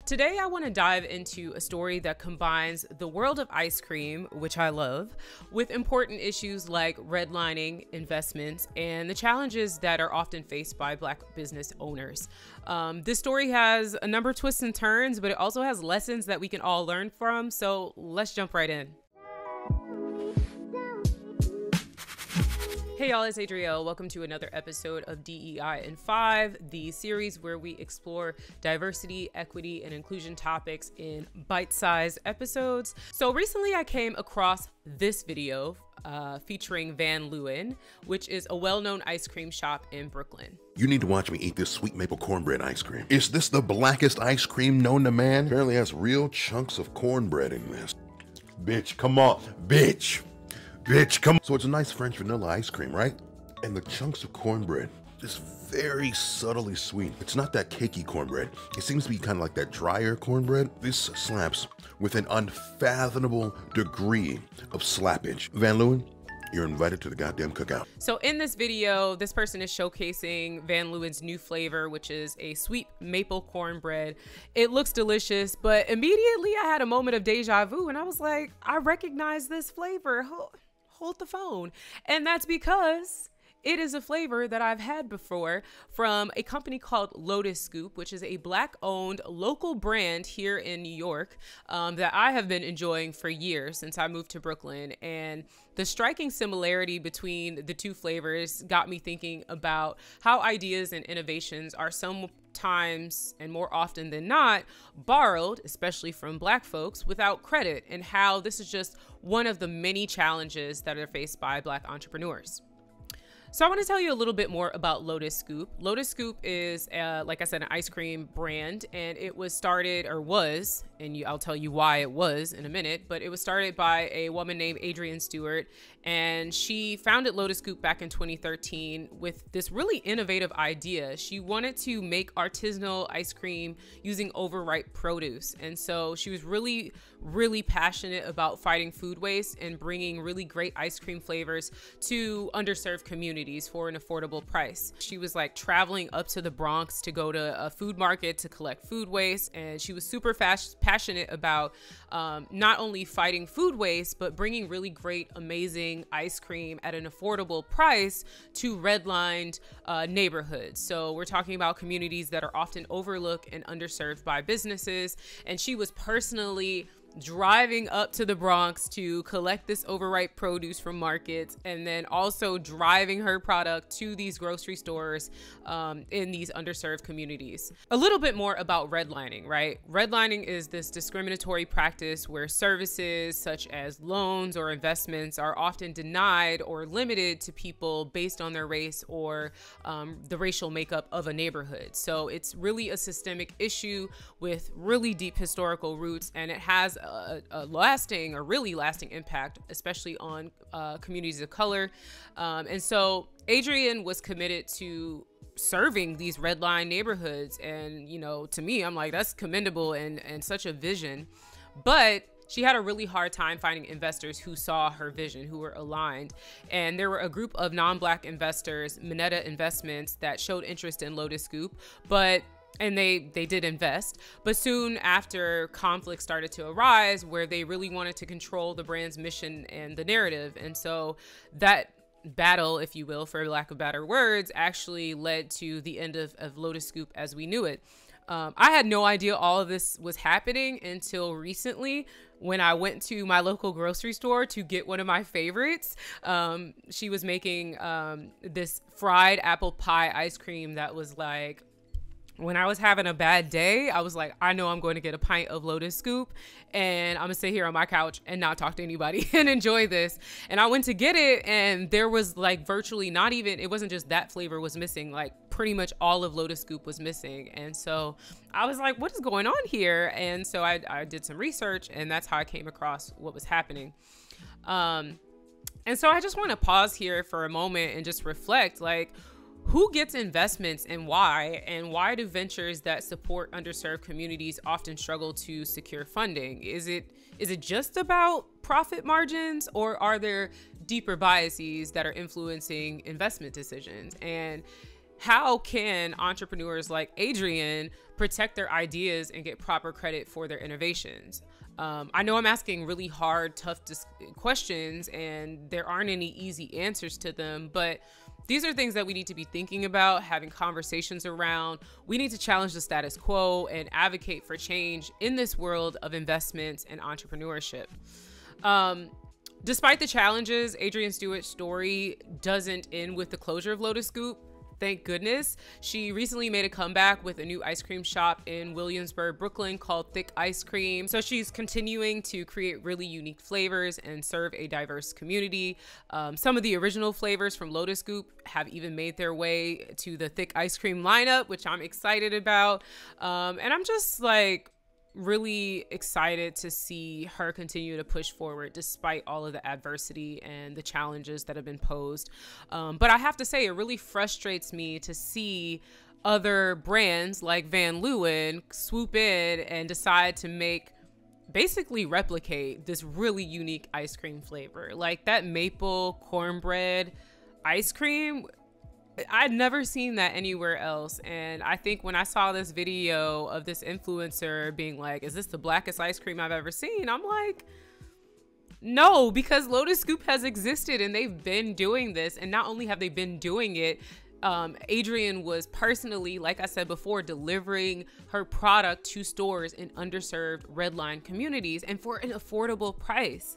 Today, I want to dive into a story that combines the world of ice cream, which I love, with important issues like redlining, investments, and the challenges that are often faced by Black business owners. This story has a number of twists and turns, but it also has lessons that we can all learn from. So let's jump right in. Hey y'all, it's Adriane. Welcome to another episode of DEI in 5, the series where we explore diversity, equity, and inclusion topics in bite-sized episodes. So recently I came across this video featuring Van Leeuwen, which is a well-known ice cream shop in Brooklyn. You need to watch me eat this sweet maple cornbread ice cream. Is this the blackest ice cream known to man? Apparently has real chunks of cornbread in this. Bitch, come on, bitch. Bitch, come on. So it's a nice French vanilla ice cream, right? And the chunks of cornbread is very subtly sweet. It's not that cakey cornbread. It seems to be kind of like that drier cornbread. This slaps with an unfathomable degree of slappage. Van Leeuwen, you're invited to the goddamn cookout. So in this video, this person is showcasing Van Leeuwen's new flavor, which is a sweet maple cornbread. It looks delicious, but immediately I had a moment of deja vu and I was like, I recognize this flavor. Hold the phone. And that's because it is a flavor that I've had before from a company called Lotus Scoop, which is a Black-owned local brand here in New York that I have been enjoying for years since I moved to Brooklyn. And the striking similarity between the two flavors got me thinking about how ideas and innovations are sometimes and more often than not borrowed, especially from Black folks, without credit, and how this is just one of the many challenges that are faced by Black entrepreneurs. So I want to tell you a little bit more about Lotus Scoop. Lotus Scoop is, like I said, an ice cream brand, and it was started, or was, and I'll tell you why it was in a minute, but it was started by a woman named Adriane Stewart, and she founded Lotus Scoop back in 2013 with this really innovative idea. She wanted to make artisanal ice cream using overripe produce, and so she was really passionate about fighting food waste and bringing really great ice cream flavors to underserved communities for an affordable price. She was like traveling up to the Bronx to go to a food market to collect food waste, and she was super passionate about not only fighting food waste, but bringing really great, amazing ice cream at an affordable price to redlined neighborhoods. So we're talking about communities that are often overlooked and underserved by businesses, and she was personally driving up to the Bronx to collect this overripe produce from markets, and then also driving her product to these grocery stores in these underserved communities. A little bit more about redlining, right? Redlining is this discriminatory practice where services such as loans or investments are often denied or limited to people based on their race or the racial makeup of a neighborhood. So it's really a systemic issue with really deep historical roots, and it has a really lasting impact, especially on communities of color. And so Adriane was committed to serving these redline neighborhoods. And, you know, to me, I'm like, that's commendable and such a vision. But she had a really hard time finding investors who saw her vision, who were aligned. And there were a group of non-Black investors, Minetta Investments, that showed interest in Lotus Scoop, and they did invest, but soon after, conflict started to arise where they really wanted to control the brand's mission and the narrative. And so that battle, if you will, for lack of better words, actually led to the end of Lotus Scoop as we knew it. I had no idea all of this was happening until recently when I went to my local grocery store to get one of my favorites. She was making this fried apple pie ice cream that was like, when I was having a bad day, I was like, I know I'm going to get a pint of Lotus Scoop and I'm gonna sit here on my couch and not talk to anybody and enjoy this. And I went to get it, and there was like virtually not even, it wasn't just that flavor was missing, like pretty much all of Lotus Scoop was missing. And so I was like, what is going on here? And so I did some research, and that's how I came across what was happening. And so I just want to pause here for a moment and just reflect, like, who gets investments and why do ventures that support underserved communities often struggle to secure funding? Is it just about profit margins, or are there deeper biases that are influencing investment decisions? And how can entrepreneurs like Adriane protect their ideas and get proper credit for their innovations. I know I'm asking really hard, tough questions, and there aren't any easy answers to them, but these are things that we need to be thinking about, having conversations around. We need to challenge the status quo and advocate for change in this world of investments and entrepreneurship. Despite the challenges, Adriane Stewart's story doesn't end with the closure of Lotus Scoop. Thank goodness. She recently made a comeback with a new ice cream shop in Williamsburg, Brooklyn called Thick Ice Cream. So she's continuing to create really unique flavors and serve a diverse community. Some of the original flavors from Lotus Scoop have even made their way to the Thick Ice Cream lineup, which I'm excited about. And I'm just like really excited to see her continue to push forward despite all of the adversity and the challenges that have been posed. But I have to say, it really frustrates me to see other brands like Van Leeuwen swoop in and decide to basically replicate this really unique ice cream flavor. Like that maple cornbread ice cream, I'd never seen that anywhere else. And I think when I saw this video of this influencer being like, is this the blackest ice cream I've ever seen? I'm like, no, because Lotus Scoop has existed and they've been doing this. And not only have they been doing it, Adriane was personally, like I said before, delivering her product to stores in underserved redline communities and for an affordable price.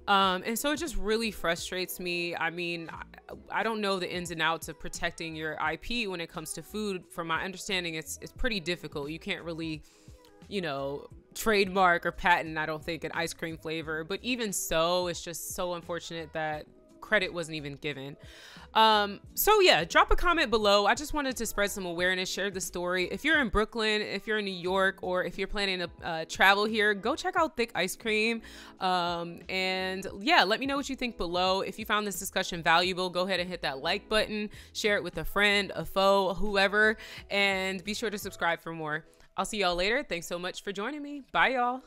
And so it just really frustrates me. I mean, I don't know the ins and outs of protecting your IP when it comes to food. From my understanding, it's pretty difficult. You can't really, trademark or patent, I don't think, an ice cream flavor. But even so, it's just so unfortunate that credit wasn't even given. So yeah, drop a comment below. I just wanted to spread some awareness, share the story. If you're in Brooklyn, if you're in New York, or if you're planning to travel here, go check out Thick Ice Cream. And yeah, let me know what you think below. If you found this discussion valuable, go ahead and hit that like button, share it with a friend, a foe, whoever, and be sure to subscribe for more. I'll see y'all later. Thanks so much for joining me. Bye, y'all.